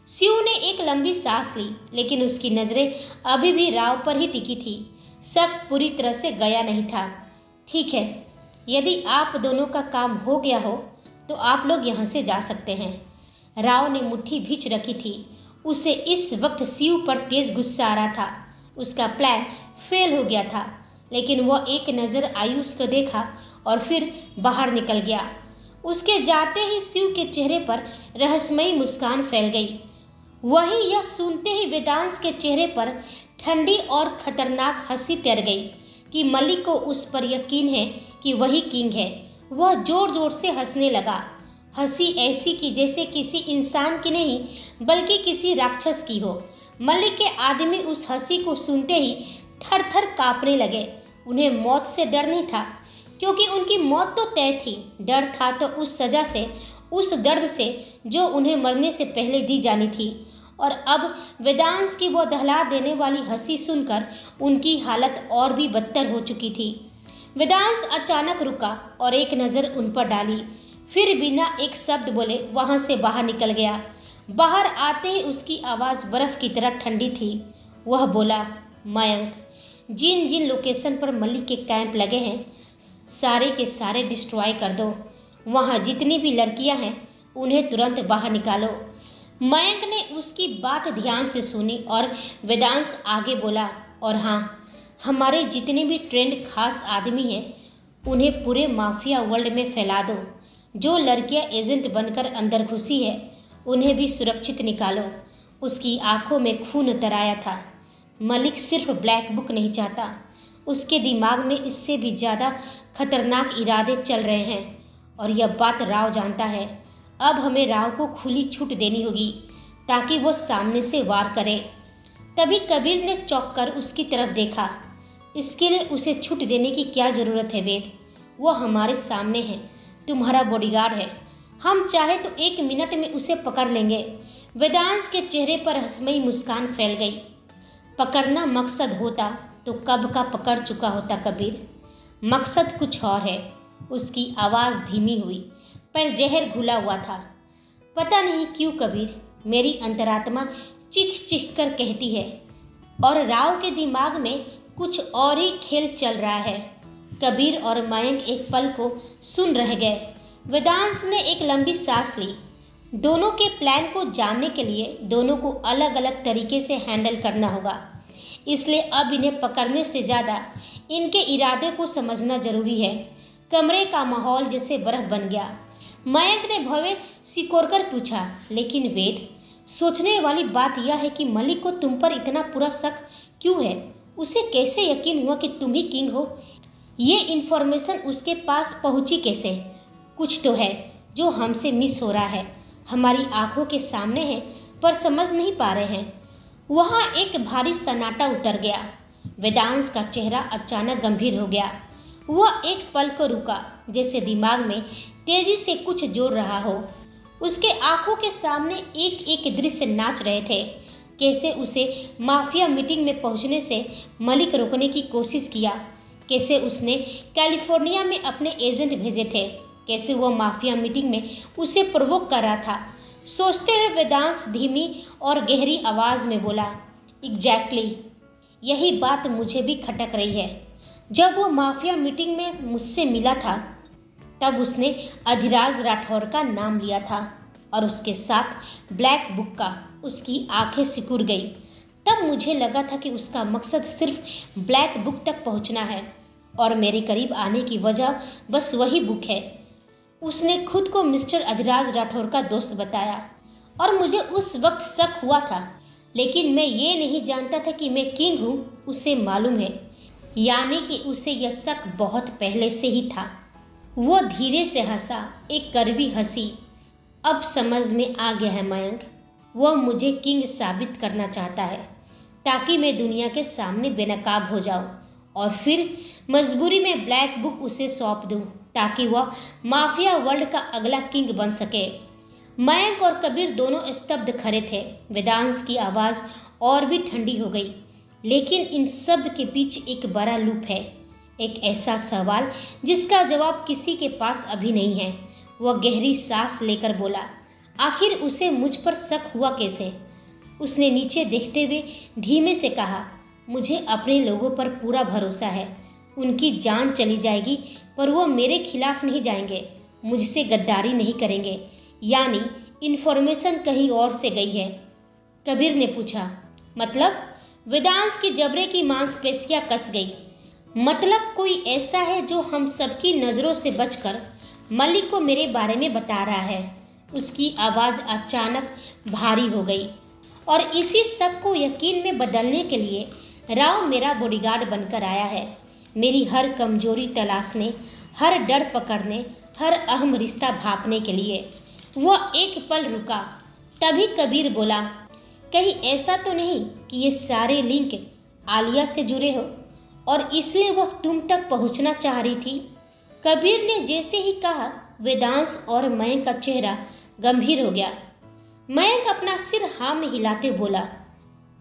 शिव ने एक लंबी सांस ली, लेकिन उसकी नज़रें अभी भी राव पर ही टिकी थी। शक पूरी तरह से गया नहीं था। ठीक है, यदि आप दोनों का काम हो गया हो तो आप लोग यहाँ से जा सकते हैं। राव ने मुट्ठी भींच रखी थी। उसे इस वक्त शिव पर तेज गुस्सा आ रहा था। उसका प्लान फेल हो गया था, लेकिन वह एक नज़र आयुष को देखा और फिर बाहर निकल गया। उसके जाते ही शिव के चेहरे पर रहस्यमयी मुस्कान फैल गई। वहीं यह सुनते ही वेदांश के चेहरे पर ठंडी और खतरनाक हंसी तैर गई कि मलिक को उस पर यकीन है कि वही किंग है। वह जोर जोर से हंसने लगा। हंसी ऐसी कि जैसे किसी इंसान की नहीं बल्कि किसी राक्षस की हो। मलिक के आदमी उस हंसी को सुनते ही थर थर कांपने लगे। उन्हें मौत से डर नहीं था, क्योंकि उनकी मौत तो तय थी। डर था तो उस सज़ा से, उस दर्द से जो उन्हें मरने से पहले दी जानी थी। और अब वेदांश की वो दहला देने वाली हंसी सुनकर उनकी हालत और भी बदतर हो चुकी थी। वेदांश अचानक रुका और एक नज़र उन पर डाली, फिर बिना एक शब्द बोले वहाँ से बाहर निकल गया। बाहर आते ही उसकी आवाज़ बर्फ़ की तरह ठंडी थी। वह बोला, मयंक, जिन जिन लोकेशन पर मलिक के कैंप लगे हैं सारे के सारे डिस्ट्रॉय कर दो। वहाँ जितनी भी लड़कियाँ हैं उन्हें तुरंत बाहर निकालो। मयंक ने उसकी बात ध्यान से सुनी और वेदांश आगे बोला, और हाँ, हमारे जितने भी ट्रेंड खास आदमी हैं उन्हें पूरे माफिया वर्ल्ड में फैला दो। जो लड़कियां एजेंट बनकर अंदर घुसी है उन्हें भी सुरक्षित निकालो। उसकी आंखों में खून उतर आया था। मलिक सिर्फ ब्लैक बुक नहीं चाहता, उसके दिमाग में इससे भी ज़्यादा खतरनाक इरादे चल रहे हैं, और यह बात राव जानता है। अब हमें राव को खुली छूट देनी होगी ताकि वो सामने से वार करे। तभी कबीर ने चौंक कर उसकी तरफ देखा। इसके लिए उसे छूट देने की क्या ज़रूरत है वेद? वो हमारे सामने है, तुम्हारा बॉडीगार्ड है। हम चाहे तो 1 मिनट में उसे पकड़ लेंगे। वेदांश के चेहरे पर हंसमयी मुस्कान फैल गई। पकड़ना मकसद होता तो कब का पकड़ चुका होता कबीर। मकसद कुछ और है। उसकी आवाज़ धीमी हुई, पर जहर घुला हुआ था। पता नहीं क्यों कबीर, मेरी अंतरात्मा चीख चीख कर कहती है, और राव के दिमाग में कुछ और ही खेल चल रहा है। कबीर और मयंक एक पल को सुन रह गए। वेदांश ने एक लंबी सांस ली। दोनों के प्लान को जानने के लिए दोनों को अलग अलग तरीके से हैंडल करना होगा, इसलिए अब इन्हें पकड़ने से ज़्यादा इनके इरादे को समझना जरूरी है। कमरे का माहौल जैसे बर्फ बन गया। मयंक ने भव्य सिकोड़कर पूछा, लेकिन वेद, सोचने वाली बात यह है कि मलिक को तुम पर इतना पूरा शक क्यों है? उसे कैसे यकीन हुआ कि तुम ही किंग हो? ये इन्फॉर्मेशन उसके पास पहुंची कैसे? कुछ तो है जो हमसे मिस हो रहा है, हमारी आंखों के सामने है पर समझ नहीं पा रहे हैं। वहाँ एक भारी सन्नाटा उतर गया। वेदांश का चेहरा अचानक गंभीर हो गया। वह एक पल को रुका, जैसे दिमाग में तेजी से कुछ जोड़ रहा हो। उसके आंखों के सामने एक एक दृश्य नाच रहे थे। कैसे उसे माफिया मीटिंग में पहुंचने से मलिक रोकने की कोशिश किया, कैसे उसने कैलिफोर्निया में अपने एजेंट भेजे थे, कैसे वह माफिया मीटिंग में उसे प्रोवोक कर रहा था। सोचते हुए वेदांश धीमी और गहरी आवाज में बोला, एग्जैक्टली, यही बात मुझे भी खटक रही है। जब वो माफिया मीटिंग में मुझसे मिला था तब उसने अधिराज राठौर का नाम लिया था और उसके साथ ब्लैक बुक का। उसकी आंखें सिकुड़ गई। तब मुझे लगा था कि उसका मकसद सिर्फ ब्लैक बुक तक पहुंचना है और मेरे करीब आने की वजह बस वही बुक है। उसने खुद को मिस्टर अधिराज राठौर का दोस्त बताया और मुझे उस वक्त शक हुआ था, लेकिन मैं ये नहीं जानता था कि मैं किंग हूँ। उसे मालूम है, यानी कि उसे यह शक बहुत पहले से ही था। वो धीरे से हंसा, एक कड़वी हंसी। अब समझ में आ गया है मयंक, वह मुझे किंग साबित करना चाहता है ताकि मैं दुनिया के सामने बेनकाब हो जाऊं और फिर मजबूरी में ब्लैक बुक उसे सौंप दूं ताकि वह माफिया वर्ल्ड का अगला किंग बन सके। मयंक और कबीर दोनों स्तब्ध खड़े थे। वेदांश की आवाज़ और भी ठंडी हो गई। लेकिन इन सब के बीच एक बड़ा लूप है, एक ऐसा सवाल जिसका जवाब किसी के पास अभी नहीं है। वह गहरी सांस लेकर बोला, आखिर उसे मुझ पर शक हुआ कैसे? उसने नीचे देखते हुए धीमे से कहा, मुझे अपने लोगों पर पूरा भरोसा है। उनकी जान चली जाएगी पर वो मेरे खिलाफ नहीं जाएंगे, मुझसे गद्दारी नहीं करेंगे। यानी इन्फॉर्मेशन कहीं और से गई है। कबीर ने पूछा, मतलब? वेदांश की जबड़े की मांसपेशियां कस गई। मतलब कोई ऐसा है जो हम सबकी नज़रों से बचकर मलिक को मेरे बारे में बता रहा है। उसकी आवाज़ अचानक भारी हो गई और इसी शक को यकीन में बदलने के लिए राव मेरा बॉडीगार्ड बनकर आया है। मेरी हर कमजोरी तलाशने, हर डर पकड़ने, हर अहम रिश्ता भांपने के लिए। वह एक पल रुका, तभी कबीर बोला, कहीं ऐसा तो नहीं कि ये सारे लिंक आलिया से जुड़े हो और इसलिए वह तुम तक पहुंचना चाह रही थी? कबीर ने जैसे ही कहा, वेदांश और मयंक का चेहरा गंभीर हो गया। मयंक अपना सिर हाँ में हिलाते बोला,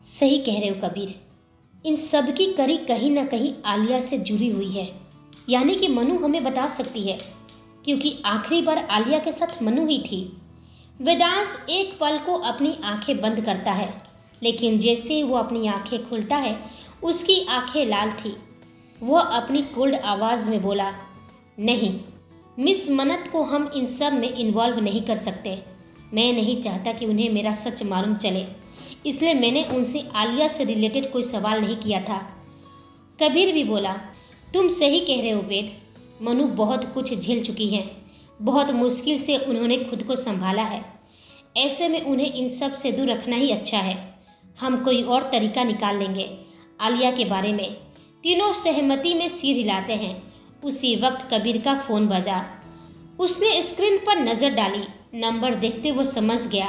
सही कह रहे हो कबीर, इन सब की कड़ी कहीं ना कहीं आलिया से जुड़ी हुई है। यानी कि मनु हमें बता सकती है, क्योंकि आखिरी बार आलिया के साथ मनु ही थी। वेदांश एक पल को अपनी आंखें बंद करता है, लेकिन जैसे ही वो अपनी आंखें खोलता है उसकी आंखें लाल थी। वह अपनी कोल्ड आवाज़ में बोला, नहीं मिस मन्नत को हम इन सब में इन्वॉल्व नहीं कर सकते। मैं नहीं चाहता कि उन्हें मेरा सच मालूम चले, इसलिए मैंने उनसे आलिया से रिलेटेड कोई सवाल नहीं किया था। कबीर भी बोला, तुम सही कह रहे हो वेद, मनु बहुत कुछ झेल चुकी हैं, बहुत मुश्किल से उन्होंने खुद को संभाला है। ऐसे में उन्हें इन सब से दूर रखना ही अच्छा है। हम कोई और तरीका निकाल लेंगे। आलिया के बारे में तीनों सहमति में सिर हिलाते हैं। उसी वक्त कबीर का फ़ोन बजा। उसने स्क्रीन पर नज़र डाली। नंबर देखते वो समझ गया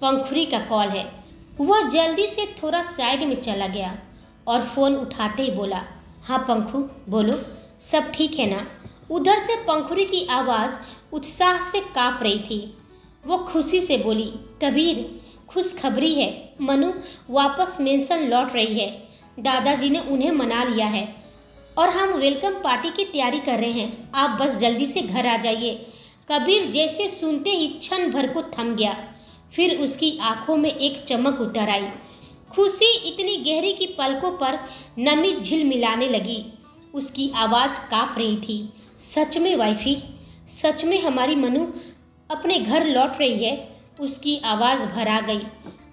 पंखुरी का कॉल है। वह जल्दी से थोड़ा साइड में चला गया और फ़ोन उठाते ही बोला, हाँ पंखु बोलो, सब ठीक है ना? उधर से पंखुरी की आवाज़ उत्साह से काँप रही थी। वो खुशी से बोली, कबीर खुशखबरी है, मनु वापस मेंशन लौट रही है। दादाजी ने उन्हें मना लिया है और हम वेलकम पार्टी की तैयारी कर रहे हैं। आप बस जल्दी से घर आ जाइए। कबीर जैसे सुनते ही क्षण भर को थम गया, फिर उसकी आंखों में एक चमक उतर आई। खुशी इतनी गहरी कि पलकों पर नमी झिलमिलाने लगी। उसकी आवाज़ काँप रही थी। सच में वाइफी, सच में हमारी मनु अपने घर लौट रही है। उसकी आवाज़ भर आ गई।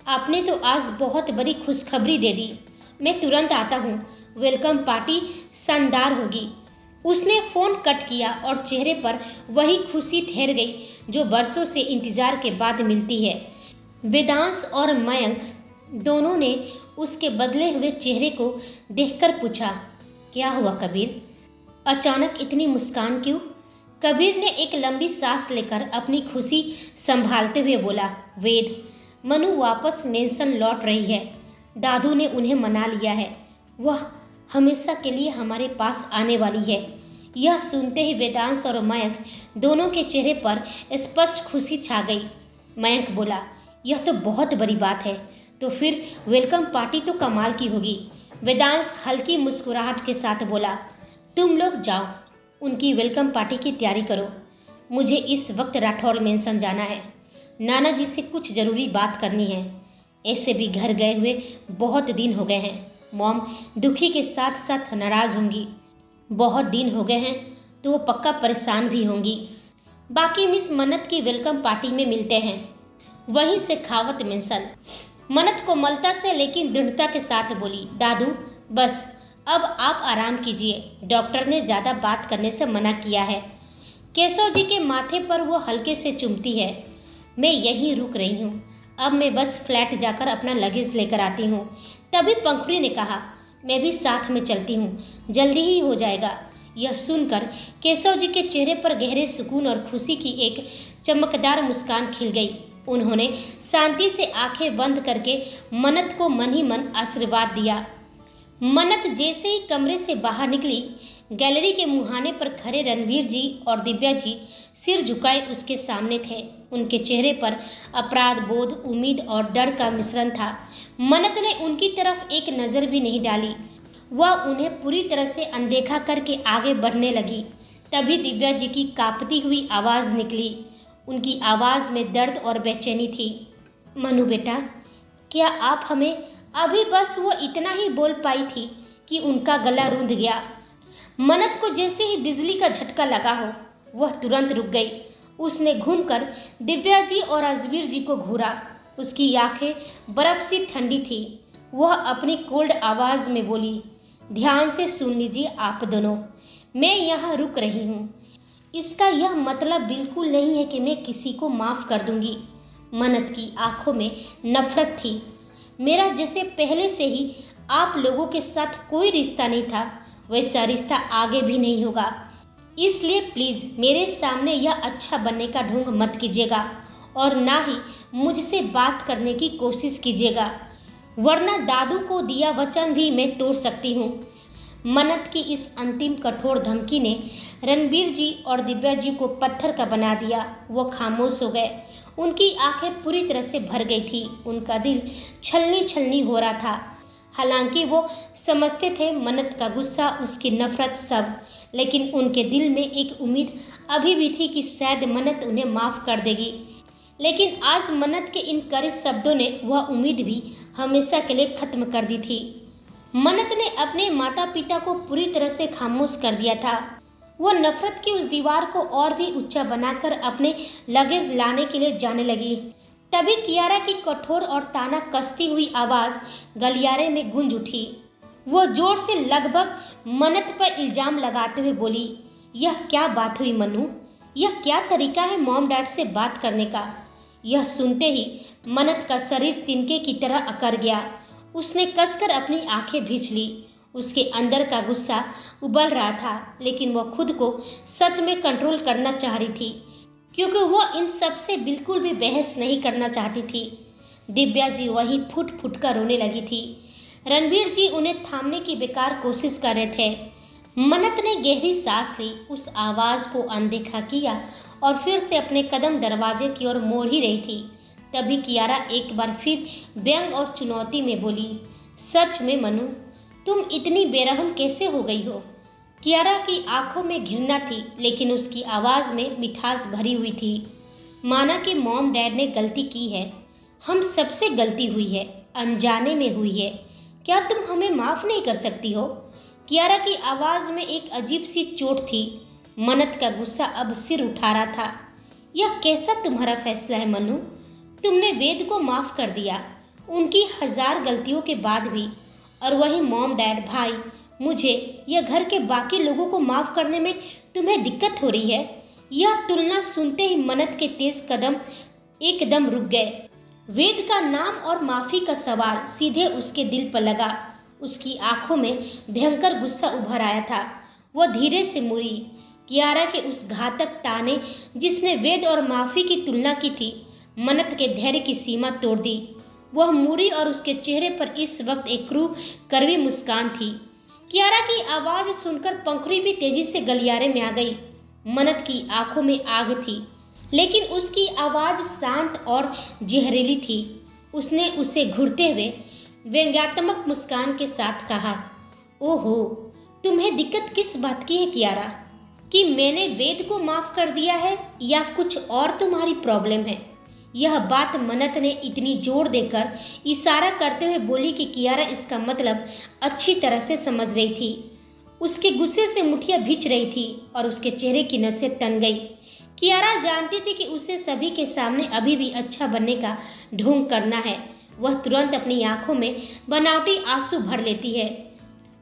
आपने तो आज बहुत बड़ी खुशखबरी दे दी। मैं तुरंत आता हूँ। वेलकम पार्टी शानदार होगी। उसने फ़ोन कट किया और चेहरे पर वही खुशी ठहर गई जो बरसों से इंतजार के बाद मिलती है। वेदांश और मयंक दोनों ने उसके बदले हुए चेहरे को देखकर पूछा, क्या हुआ कबीर? अचानक इतनी मुस्कान क्यों? कबीर ने एक लंबी सांस लेकर अपनी खुशी संभालते हुए बोला, वेद, मनु वापस मेंशन लौट रही है। दादू ने उन्हें मना लिया है। वह हमेशा के लिए हमारे पास आने वाली है। यह सुनते ही वेदांश और मयंक दोनों के चेहरे पर स्पष्ट खुशी छा गई। मयंक बोला, यह तो बहुत बड़ी बात है। तो फिर वेलकम पार्टी तो कमाल की होगी। वेदांश हल्की मुस्कुराहट के साथ बोला, तुम लोग जाओ, उनकी वेलकम पार्टी की तैयारी करो। मुझे इस वक्त राठौर मेंशन जाना है। नाना जी से कुछ ज़रूरी बात करनी है। ऐसे भी घर गए हुए बहुत दिन हो गए हैं। मॉम दुखी के साथ साथ नाराज़ होंगी। बहुत दिन हो गए हैं तो वो पक्का परेशान भी होंगी। बाकी मिस मन्नत की वेलकम पार्टी में मिलते हैं। वहीं से खावत मेंशन। मन्नत कोमलता से लेकिन दृढ़ता के साथ बोली, दादू बस अब आप आराम कीजिए। डॉक्टर ने ज़्यादा बात करने से मना किया है। केशव जी के माथे पर वो हल्के से चुमती है। मैं यहीं रुक रही हूँ। अब मैं बस फ्लैट जाकर अपना लगेज लेकर आती हूँ। तभी पंखुड़ी ने कहा, मैं भी साथ में चलती हूँ, जल्दी ही हो जाएगा। यह सुनकर केशव जी के चेहरे पर गहरे सुकून और खुशी की एक चमकदार मुस्कान खिल गई। उन्होंने शांति से आंखें बंद करके मन्नत को मन ही मन आशीर्वाद दिया। मन्नत जैसे ही कमरे से बाहर निकली, गैलरी के मुहाने पर खड़े रणवीर जी और दिव्या जी सिर झुकाए उसके सामने थे। उनके चेहरे पर अपराध बोध, उम्मीद और डर का मिश्रण था। मन्नत ने उनकी तरफ एक नज़र भी नहीं डाली। वह उन्हें पूरी तरह से अनदेखा करके आगे बढ़ने लगी। तभी दिव्या जी की कांपती हुई आवाज़ निकली। उनकी आवाज़ में दर्द और बेचैनी थी। मनु बेटा, क्या आप हमें? अभी बस वो इतना ही बोल पाई थी कि उनका गला रूंध गया। मन्नत को जैसे ही बिजली का झटका लगा हो, वह तुरंत रुक गई। उसने घूमकर दिव्या जी और राजवीर जी को घूरा। उसकी आंखें बर्फ सी ठंडी थी। वह अपनी कोल्ड आवाज़ में बोली, ध्यान से सुन लीजिए आप दोनों, मैं यहाँ रुक रही हूँ। इसका यह मतलब बिल्कुल नहीं है कि मैं किसी को माफ़ कर दूंगी। मन्नत की आंखों में नफरत थी। मेरा जैसे पहले से ही आप लोगों के साथ कोई रिश्ता नहीं था, वैसा रिश्ता आगे भी नहीं होगा। इसलिए प्लीज़ मेरे सामने यह अच्छा बनने का ढोंग मत कीजिएगा और ना ही मुझसे बात करने की कोशिश कीजिएगा, वरना दादू को दिया वचन भी मैं तोड़ सकती हूँ। मन्नत की इस अंतिम कठोर धमकी ने रणवीर जी और दिव्या जी को पत्थर का बना दिया। वो खामोश हो गए। उनकी आंखें पूरी तरह से भर गई थी। उनका दिल छलनी छलनी हो रहा था। हालांकि वो समझते थे मन्नत का गुस्सा, उसकी नफरत सब, लेकिन उनके दिल में एक उम्मीद अभी भी थी कि शायद मन्नत उन्हें माफ़ कर देगी। लेकिन आज मन्नत के इन कड़े शब्दों ने वह उम्मीद भी हमेशा के लिए खत्म कर दी थी। मन्नत ने अपने माता पिता को पूरी तरह से खामोश कर दिया था। वो नफरत की उस दीवार को और भी ऊंचा बनाकर अपने लगेज लाने के लिए जाने लगी। तभी कियारा की कठोर और ताना कसती हुई आवाज़ गलियारे में गूंज उठी। वो जोर से लगभग मन्नत पर इल्जाम लगाते हुए बोली, यह क्या बात हुई मनु? यह क्या तरीका है मॉम डैड से बात करने का? यह सुनते ही मन्नत का शरीर तिनके की तरह अकड़ गया। उसने कसकर अपनी आंखें भींच ली। उसके अंदर का गुस्सा उबल रहा था, लेकिन वह खुद को सच में कंट्रोल करना चाह रही थी, क्योंकि वह इन सब से बिल्कुल भी बहस नहीं करना चाहती थी। दिव्या जी वहीं फुट फुट कर रोने लगी थी। रणवीर जी उन्हें थामने की बेकार कोशिश कर रहे थे। मन्नत ने गहरी सांस ली, उस आवाज़ को अनदेखा किया और फिर से अपने कदम दरवाजे की ओर मोड़ ही रही थी। तभी कियारा एक बार फिर व्यंग और चुनौती में बोली, सच में मनु, तुम इतनी बेरहम कैसे हो गई हो? कियारा की आंखों में घृणा थी, लेकिन उसकी आवाज़ में मिठास भरी हुई थी। माना कि मॉम डैड ने गलती की है, हम सबसे गलती हुई है, अनजाने में हुई है। क्या तुम हमें माफ़ नहीं कर सकती हो? कियारा की आवाज़ में एक अजीब सी चोट थी। मन्नत का गुस्सा अब सिर उठा रहा था। यह कैसा तुम्हारा फैसला है मनु? तुमने वेद को माफ़ कर दिया, उनकी 1000 गलतियों के बाद भी, और वही मॉम डैड भाई मुझे या घर के बाकी लोगों को माफ़ करने में तुम्हें दिक्कत हो रही है। यह तुलना सुनते ही मन्नत के तेज कदम एकदम रुक गए। वेद का नाम और माफ़ी का सवाल सीधे उसके दिल पर लगा। उसकी आंखों में भयंकर गुस्सा उभर आया था। वह धीरे से मुड़ी। कियारा के उस घातक ताने जिसने वेद और माफ़ी की तुलना की थी, मन्नत के धैर्य की सीमा तोड़ दी। वह मुड़ी और उसके चेहरे पर इस वक्त एक क्रूर कड़वी मुस्कान थी। कियारा की आवाज़ सुनकर पंखुड़ी भी तेजी से गलियारे में आ गई। मन्नत की आंखों में आग थी, लेकिन उसकी आवाज़ शांत और जहरीली थी। उसने उसे घूरते हुए व्यंग्यात्मक मुस्कान के साथ कहा, ओहो, तुम्हें दिक्कत किस बात की है कियारा? कि मैंने वेद को माफ़ कर दिया है या कुछ और तुम्हारी प्रॉब्लम है? यह बात मन्नत ने इतनी जोर देकर इशारा करते हुए बोली कि कियारा इसका मतलब अच्छी तरह से समझ रही थी। उसके गुस्से से मुठियाँ भींच रही थी और उसके चेहरे की नसें तन गई। कियारा जानती थी कि उसे सभी के सामने अभी भी अच्छा बनने का ढोंग करना है। वह तुरंत अपनी आंखों में बनावटी आंसू भर लेती है।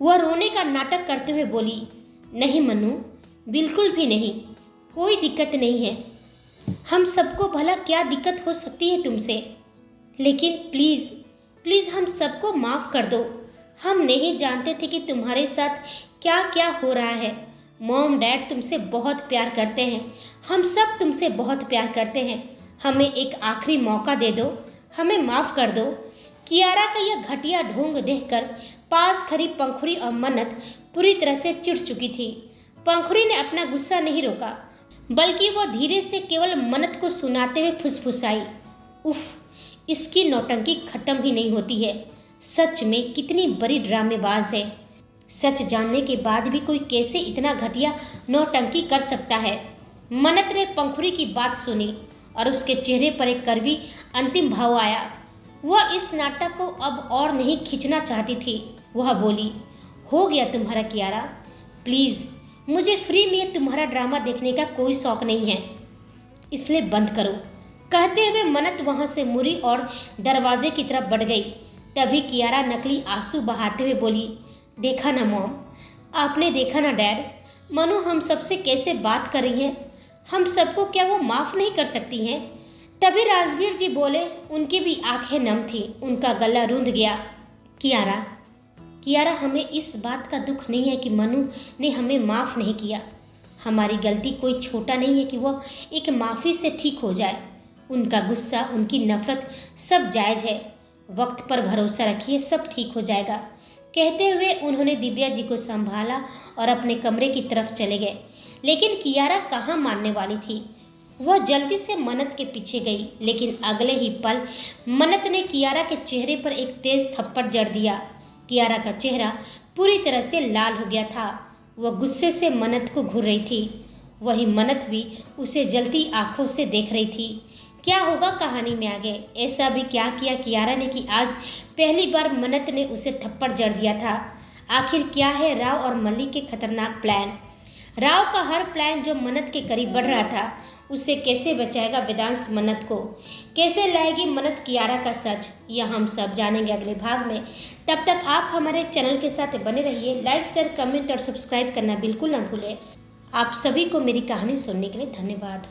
वह रोने का नाटक करते हुए बोली, नहीं मनु, बिल्कुल भी नहीं, कोई दिक्कत नहीं है। हम सबको भला क्या दिक्कत हो सकती है तुमसे, लेकिन प्लीज़ प्लीज़ हम सबको माफ़ कर दो। हम नहीं जानते थे कि तुम्हारे साथ क्या क्या हो रहा है। मॉम डैड तुमसे बहुत प्यार करते हैं, हम सब तुमसे बहुत प्यार करते हैं। हमें एक आखिरी मौका दे दो, हमें माफ़ कर दो। कियारा का यह घटिया ढोंग देखकर पास खड़ी पंखुड़ी और मन्नत पूरी तरह से चिढ़ चुकी थी। पंखुड़ी ने अपना गुस्सा नहीं रोका, बल्कि वो धीरे से केवल मन्नत को सुनाते हुए फुसफुसाई, उफ, इसकी नौटंकी खत्म ही नहीं होती है। सच में कितनी बड़ी ड्रामेबाज है। सच जानने के बाद भी कोई कैसे इतना घटिया नौटंकी कर सकता है। मन्नत ने पंखुड़ी की बात सुनी और उसके चेहरे पर एक कड़वी अंतिम भाव आया। वह इस नाटक को अब और नहीं खींचना चाहती थी। वह बोली, हो गया तुम्हारा कियारा, प्लीज़ मुझे फ्री में तुम्हारा ड्रामा देखने का कोई शौक नहीं है, इसलिए बंद करो। कहते हुए मन्नत वहाँ से मुड़ी और दरवाजे की तरफ बढ़ गई। तभी कियारा नकली आंसू बहाते हुए बोली, देखा ना मॉम, आपने देखा ना डैड, मनु हम सबसे कैसे बात कर रही हैं। हम सबको क्या वो माफ़ नहीं कर सकती हैं? तभी राजवीर जी बोले। उनकी भी आंखें नम थीं, उनका गला रूंध गया। कियारा कियारा, हमें इस बात का दुख नहीं है कि मनु ने हमें माफ़ नहीं किया। हमारी गलती कोई छोटा नहीं है कि वह एक माफ़ी से ठीक हो जाए। उनका गुस्सा, उनकी नफ़रत सब जायज़ है। वक्त पर भरोसा रखिए, सब ठीक हो जाएगा। कहते हुए उन्होंने दिव्या जी को संभाला और अपने कमरे की तरफ चले गए। लेकिन कियारा कहाँ मानने वाली थी। वह जल्दी से मन्नत के पीछे गई, लेकिन अगले ही पल मन्नत ने कियारा के चेहरे पर एक तेज थप्पड़ जड़ दिया। कियारा का चेहरा पूरी तरह से लाल हो गया था। वह गुस्से से मन्नत को घूर रही थी। वही मन्नत भी उसे जलती आंखों से देख रही थी। क्या होगा कहानी में आगे? ऐसा भी क्या किया कियारा ने कि आज पहली बार मन्नत ने उसे थप्पड़ जड़ दिया था? आखिर क्या है राव और मल्लिक के खतरनाक प्लान? राव का हर प्लान जो मन्नत के करीब बढ़ रहा था, उसे कैसे बचाएगा वेदांश मन्नत को? कैसे लाएगी मन्नत कियारा का सच? यह हम सब जानेंगे अगले भाग में। तब तक आप हमारे चैनल के साथ बने रहिए। लाइक, शेयर, कमेंट और सब्सक्राइब करना बिल्कुल न भूलें। आप सभी को मेरी कहानी सुनने के लिए धन्यवाद।